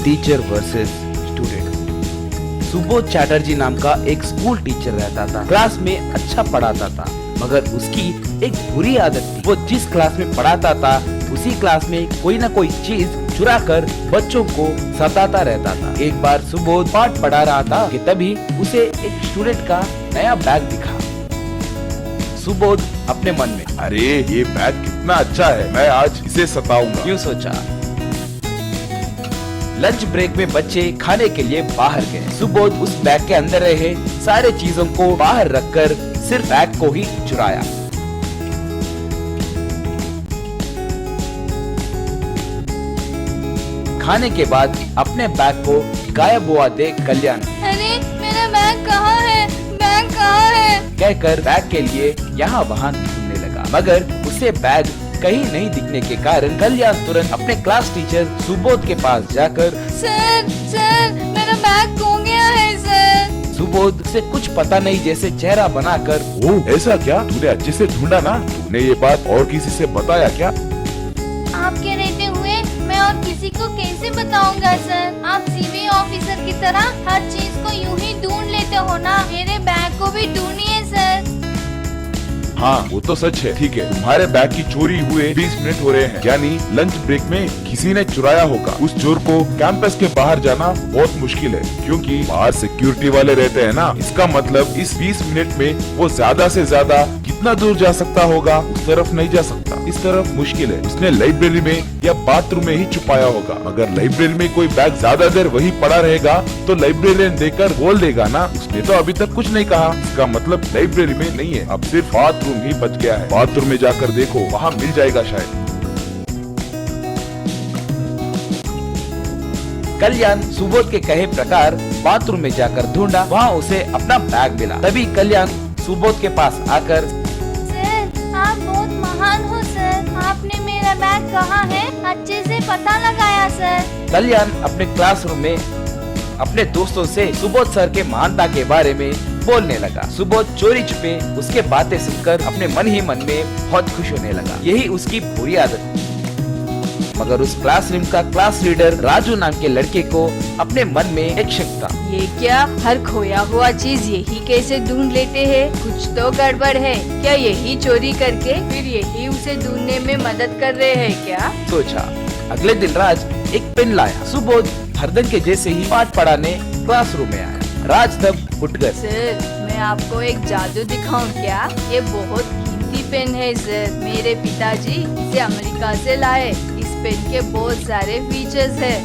Teacher versus student. Subodh Chatterjee नाम का एक स्कूल टीचर रहता था। क्लास में अच्छा पढ़ाता था, मगर उसकी एक बुरी आदत थी। वो जिस क्लास में पढ़ाता था उसी क्लास में कोई न कोई चीज चुरा कर बच्चों को सताता रहता था। एक बार सुबोध पाठ पढ़ा रहा था कि तभी उसे एक स्टूडेंट का नया बैग दिखा। सुबोध अपने मन में, अरे ये बैग कितना अच्छा है, मैं आज इसे सताऊंगा, यूं सोचा। लंच ब्रेक में बच्चे खाने के लिए बाहर गए। सुबोध उस बैग के अंदर रहे सारे चीजों को बाहर रखकर सिर्फ बैग को ही चुराया। खाने के बाद अपने बैग को गायब हुआ देख कल्याण, अरे मेरा बैग कहाँ है, बैग कहाँ है? कहकर बैग के लिए यहाँ वहाँ ढूंढने लगा, मगर उसे बैग कहीं नहीं दिखने के कारण कल्याण तुरंत अपने क्लास टीचर सुबोध के पास जाकर, सर मेरा बैग खो गया है सर। सुबोध से कुछ पता नहीं जैसे चेहरा बनाकर, ओह ऐसा क्या, तूने अच्छे से ढूंढा ना? तूने ये बात और किसी से बताया क्या? आपके रहते हुए मैं और किसी को कैसे बताऊंगा सर? आप सीबीआई ऑफिसर की तरह हर चीज को यूं ही ढूंढ लेते हो ना, मेरे बैग को भी ढूंढिए सर। हाँ वो तो सच है। ठीक है, तुम्हारे बैग की चोरी हुए 20 मिनट हो रहे हैं, यानी लंच ब्रेक में किसी ने चुराया होगा। उस चोर को कैंपस के बाहर जाना बहुत मुश्किल है, क्योंकि बाहर सिक्योरिटी वाले रहते हैं ना। इसका मतलब इस 20 मिनट में वो ज्यादा से ज्यादा कितना दूर जा सकता होगा? उस तरफ नहीं जा सकता, इस तरफ मुश्किल है। उसने लाइब्रेरी में या बाथरूम में ही छुपाया होगा। अगर लाइब्रेरी में कोई बैग ज्यादा देर वही पड़ा रहेगा तो लाइब्रेरियन देखकर बोल देगा ना, उसने तो अभी तक कुछ नहीं कहा। इसका मतलब लाइब्रेरी में नहीं है, अब सिर्फ बाथरूम ही बच गया है। बाथरूम में जाकर देखो, वहाँ मिल जाएगा शायद। कल्याण सुबोध के कहे प्रकार बाथरूम में जाकर ढूंढा, वहाँ उसे अपना बैग मिला। तभी कल्याण सुबोध के पास आकर, सर आप बहुत महान हो सर, आपने मेरा बैग कहाँ है अच्छे से पता लगाया सर। कल्याण अपने क्लासरूम में अपने दोस्तों से सुबोध सर के महानता के बारे में बोलने लगा। सुबोध चोरी छुपे उसके बातें सुनकर अपने मन ही मन में बहुत खुश होने लगा। यही उसकी बुरी आदत थी। मगर उस क्लासरूम का क्लास लीडर राजू नाम के लड़के को अपने मन में एक शक था। ये क्या, हर खोया हुआ चीज यही कैसे ढूंढ लेते हैं? कुछ तो गड़बड़ है। क्या यही चोरी करके फिर यही उसे ढूंढने में मदद कर रहे हैं क्या? सोचा। अगले दिन राज एक पेन लाया। सुबोध हरदम के जैसे ही पाठ पढ़ाने क्लासरूम में आया। राज तब उठ गए। सर मैं आपको एक जादू दिखाऊं क्या? ये बहुत कीमती पेन है सर, मेरे पिताजी इसे अमेरिका से लाए। इस पेन के बहुत सारे फीचर्स है।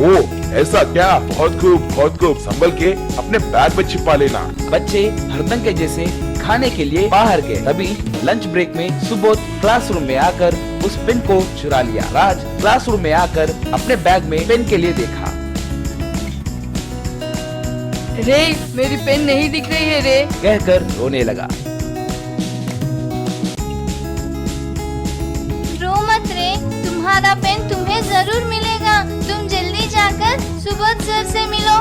ओह ऐसा क्या, बहुत खूब बहुत खूब। संभल के अपने बैग में छिपा लेना। बच्चे हरदम के जैसे खाने के लिए बाहर गए। तभी लंच ब्रेक में सुबोध क्लासरूम में आकर उस पेन को चुरा लिया। राज क्लासरूम में आकर अपने बैग में पेन के लिए देखा। रे मेरी पेन नहीं दिख रही है रे, कहकर रोने लगा। रो मत रे, तुम्हारा पेन तुम्हें जरूर मिलेगा। तुम जल्दी जाकर सुबोध सर से मिलो।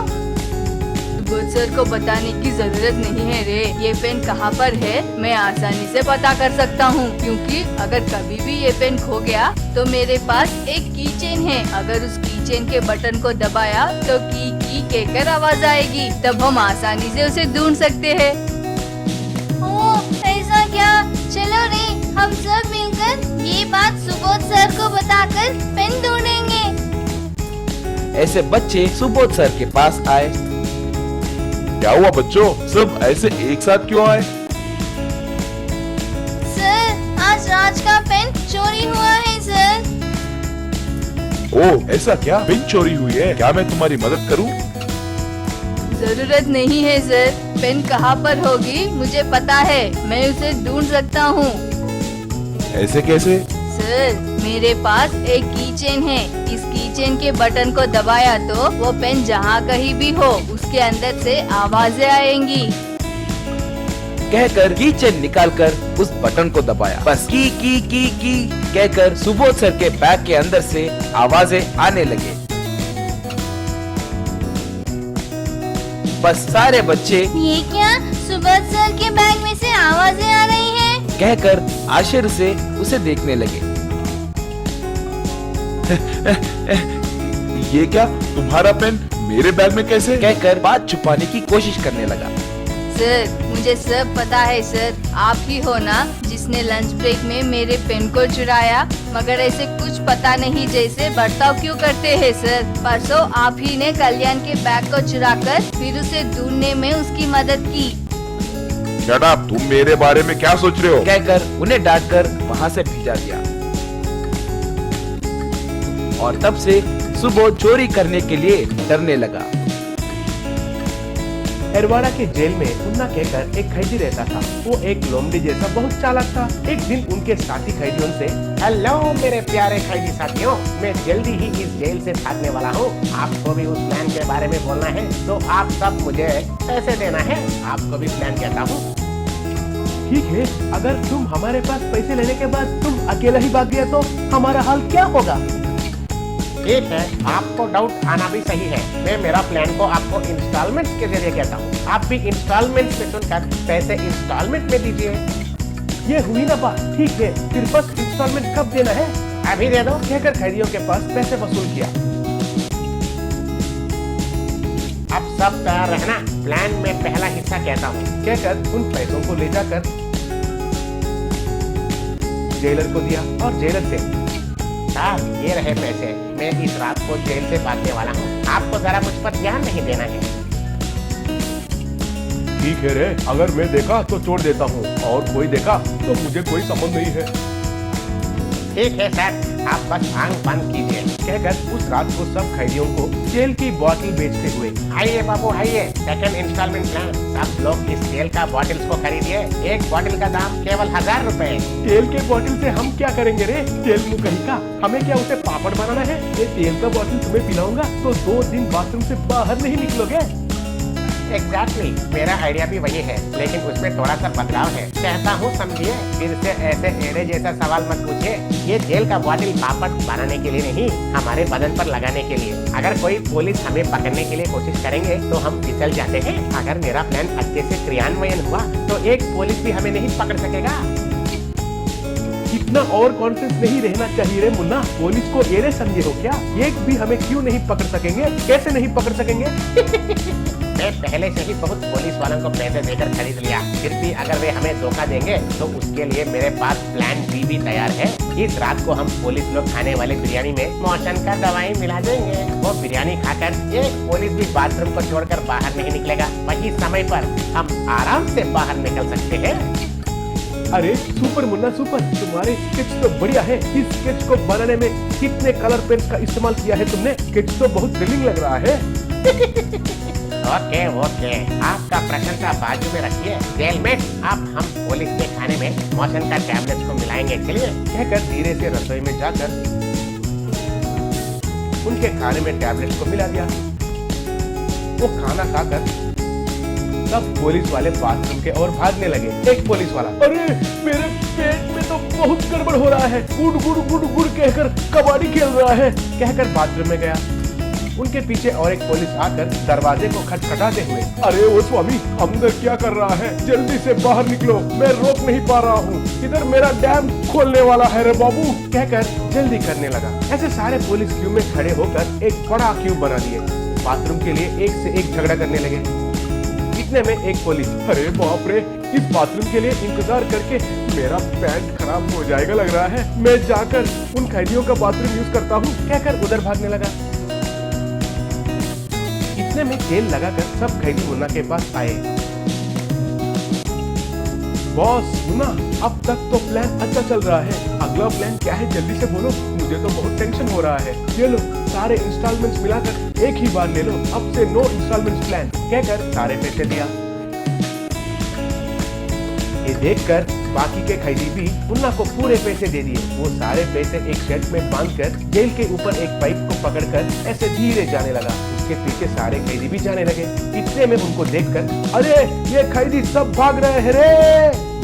सुबोध सर को बताने की जरूरत नहीं है रे, ये पेन कहाँ पर है मैं आसानी से पता कर सकता हूँ, क्योंकि अगर कभी भी ये पेन खो गया तो मेरे पास एक की चेन है। अगर उस की चेन के बटन को दबाया तो की कहकर आवाज आएगी, तब हम आसानी से उसे ढूंढ सकते हैं। ओह ऐसा क्या? चलो रे, हम सब मिलकर ये बात सुबोध सर को बताकर पेन ढूंढेंगे। ऐसे बच्चे सुबोध सर के पास आए। क्या हुआ बच्चों, सब ऐसे एक साथ क्यों आए? सर आज राज का पेन चोरी हुआ है सर। ओह ऐसा क्या, पेन चोरी हुई है? क्या मैं तुम्हारी मदद करूं? जरूरत नहीं है सर, पेन कहाँ पर होगी मुझे पता है, मैं उसे ढूंढ सकता हूँ। ऐसे कैसे? सर मेरे पास एक की चेन है, इस की चेन के बटन को दबाया तो वो पेन जहाँ कहीं भी हो उसके अंदर से आवाजें आएंगी। कहकर की चेन निकालकर उस बटन को दबाया। बस की कहकर सुबोध सर के बैग के अंदर से आवाजें आने लगे। बस सारे बच्चे ये क्या, सुबोध सर के बैग में से आवाजें आ रही हैं? कहकर आश्चर्य से उसे देखने लगे। ये क्या, तुम्हारा पेन मेरे बैग में कैसे? कहकर बात छुपाने की कोशिश करने लगा। सर, मुझे सब पता है सर। आप ही हो ना जिसने लंच ब्रेक में मेरे पेन को चुराया, मगर ऐसे कुछ पता नहीं जैसे बर्ताव क्यों करते हैं सर। परसों आप ही ने कल्याण के बैग को चुराकर फिर उसे ढूंढने में उसकी मदद की। शट अप, तुम मेरे बारे में क्या सोच रहे हो? कहकर उन्हें डांटकर वहाँ से भेजा दिया। और तब से सुबोध चोरी करने के लिए डरने लगा। एरवाड़ा के जेल में मुन्ना कहकर एक कैदी रहता था। वो एक लोमड़ी जैसा बहुत चालाक था। एक दिन उनके साथी कैदियों से, हेलो मेरे प्यारे कैदी साथियों, मैं जल्दी ही इस जेल से भागने वाला हूँ। आपको भी उस प्लान के बारे में बोलना है तो आप सब मुझे पैसे देना है। आपको भी प्लान कहता हूँ। ठीक है, अगर तुम हमारे पास पैसे लेने के बाद तुम अकेला ही भाग गया तो हमारा हाल क्या होगा? ठीक है, आपको डाउट आना भी सही है। मैं मेरा प्लान को आपको इंस्टॉलमेंट के जरिए कहता हूँ। आप भी इंस्टॉलमेंट में सुनकर पैसे इंस्टॉलमेंट में दीजिए। ये हुई ना बात। ठीक है, फिर फर्स्ट इंस्टॉलमेंट कब देना है? अभी दे दो, कहकर कैदियों के पास पैसे वसूल किया। अब सब तैयार रहना, प्लान में पहला हिस्सा कहता हूँ, कहकर उन पैसों को ले जाकर जेलर को दिया और जेलर से, साहब ये रहे पैसे, मैं इस रात को जेल से भागने वाला हूँ। आपको जरा मुझ पर ध्यान नहीं देना है। ठीक है रे, अगर मैं देखा तो छोड़ देता हूँ और कोई देखा तो मुझे कोई संबंध नहीं है। ठीक है सर, आप बस आंख बंद कीजिए, कहकर उस रात को सब कैदियों को जेल की बोतल बेचते हुए, आइए बाबू आइए, सेकंड इंस्टॉलमेंट प्लान। सब लोग इस तेल का बॉटल्स को खरीदिए। एक बॉटल का दाम केवल 1000 रुपए। तेल के बॉटल से हम क्या करेंगे रे? तेल मुँह कहीं का, हमें क्या उसे पापड़ बनाना है? ये तेल का बॉटल तुम्हें पिलाऊंगा तो 2 दिन बाथरूम से बाहर नहीं निकलोगे। एग्जैक्टली, मेरा आइडिया भी वही है, लेकिन उसमें थोड़ा सा बदलाव है। कहता हूँ समझिए, फिर से ऐसे एड़े जैसा सवाल मत पूछिए। ये जेल का बॉटल पापड़ बनाने के लिए नहीं, हमारे बदन पर लगाने के लिए। अगर कोई पुलिस हमें पकड़ने के लिए कोशिश करेंगे तो हम फिसल जाते हैं। अगर मेरा प्लान अच्छे से क्रियान्वयन हुआ तो एक पुलिस भी हमें नहीं पकड़ सकेगा। इतना और कॉन्फिडेंस नहीं रहना चाहिए रे मुन्ना। पुलिस को एड़े समझे हो क्या? एक भी हमें क्यों नहीं पकड़ सकेंगे? कैसे नहीं पकड़ सकेंगे? मैं पहले से ही बहुत पुलिस वालों को पैसे देकर खरीद लिया। फिर भी अगर वे हमें धोखा देंगे तो उसके लिए मेरे पास प्लान बी भी तैयार है। इस रात को हम पुलिस लोग खाने वाले बिरयानी में मोशन का दवाई मिला देंगे। वो बिरयानी खाकर एक पुलिस भी बाथरूम को छोड़कर बाहर नहीं निकलेगा। वही समय पर हम आराम से बाहर निकल सकते हैं। अरे सुपर मुन्ना सुपर, तुम्हारे स्केच तो बढ़िया है। इस स्केच को बनाने में कितने कलर पेन्स का इस्तेमाल किया है तुमने? स्केच तो बहुत थ्रिलिंग लग रहा है। ओके ओके, आपका प्रशंसा बाजू में रखिए। जेल में अब हम पुलिस के खाने में मोशन का टैबलेट को मिलाएंगे। चलिए, कहकर धीरे से रसोई में जाकर उनके खाने में टैबलेट को मिला दिया। वो खाना खाकर सब पुलिस वाले बाथरूम के और भागने लगे। एक पुलिस वाला, अरे मेरे पेट में तो बहुत गड़बड़ हो रहा है, गुड़ गुड़ गुड़ गुड़ कहकर कबड्डी खेल रहा है, कहकर बाथरूम में गया। उनके पीछे और एक पुलिस आकर दरवाजे को खटखटाते हुए, अरे वो स्वामी अंदर क्या कर रहा है? जल्दी से बाहर निकलो, मैं रोक नहीं पा रहा हूँ। इधर मेरा डैम खोलने वाला है रे बाबू, कहकर जल्दी करने लगा। ऐसे सारे पुलिस क्यू में खड़े होकर एक बड़ा क्यू बना दिए। बाथरूम के लिए एक से एक झगड़ा करने लगे। इतने में एक पुलिस, अरे बाप रे, इस बाथरूम के लिए इंतजार करके मेरा पैंट खराब हो जाएगा लग रहा है। मैं जाकर उन कैदियों का बाथरूम यूज करता हूँ, कहकर उधर भागने लगा। इतने में जेल लगाकर सब कैदी मुन्ना के पास आए। बॉस मुन्ना, अब तक तो प्लान अच्छा चल रहा है, अगला प्लान क्या है जल्दी से बोलो, मुझे तो बहुत टेंशन हो रहा है। ये लो सारे इंस्टॉलमेंट्स मिलाकर एक ही बार ले लो, अब से नो इंस्टॉलमेंट्स प्लान, कहकर सारे पैसे दिया। ये देखकर बाकी के कैदी भी मुन्ना को पूरे पैसे दे दिए। वो सारे पैसे एक शर्ट में बांधकर जेल के ऊपर एक पाइप को पकड़कर ऐसे धीरे जाने लगा। उसके पीछे सारे कैदी भी जाने लगे। इतने में उनको देखकर, अरे ये कैदी सब भाग रहे हैं रे,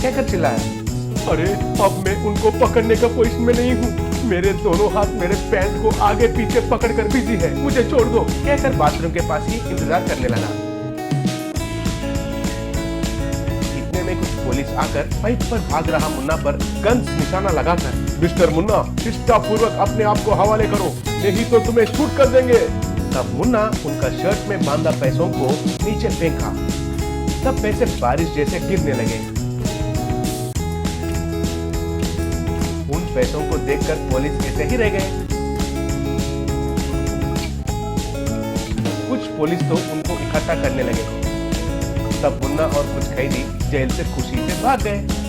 कहकर चिल्लाया। अरे अब मैं उनको पकड़ने का पोजीशन में नहीं हूँ, मेरे दोनों हाथ मेरे पैंट को आगे पीछे पकड़कर बिजी है, मुझे छोड़ दो, कहकर बाथरूम के पास ही इंतजार करने लगा। में कुछ पुलिस आकर पाइप पर भाग रहा मुन्ना पर गन निशाना लगाकर, मिस्टर मुन्ना निष्ठापूर्वक अपने आप को हवाले करो, नहीं तो तुम्हें शूट कर देंगे। तब मुन्ना उनका शर्ट में बांधा पैसों को नीचे फेंका। तब पैसे बारिश जैसे गिरने लगे। उन पैसों को देखकर पुलिस ऐसे ही रह गए। कुछ पुलिस तो उनको इकट्ठा करने लगे। तब मुन्ना और कुछ कैदी जेल से खुशी से भाग गए।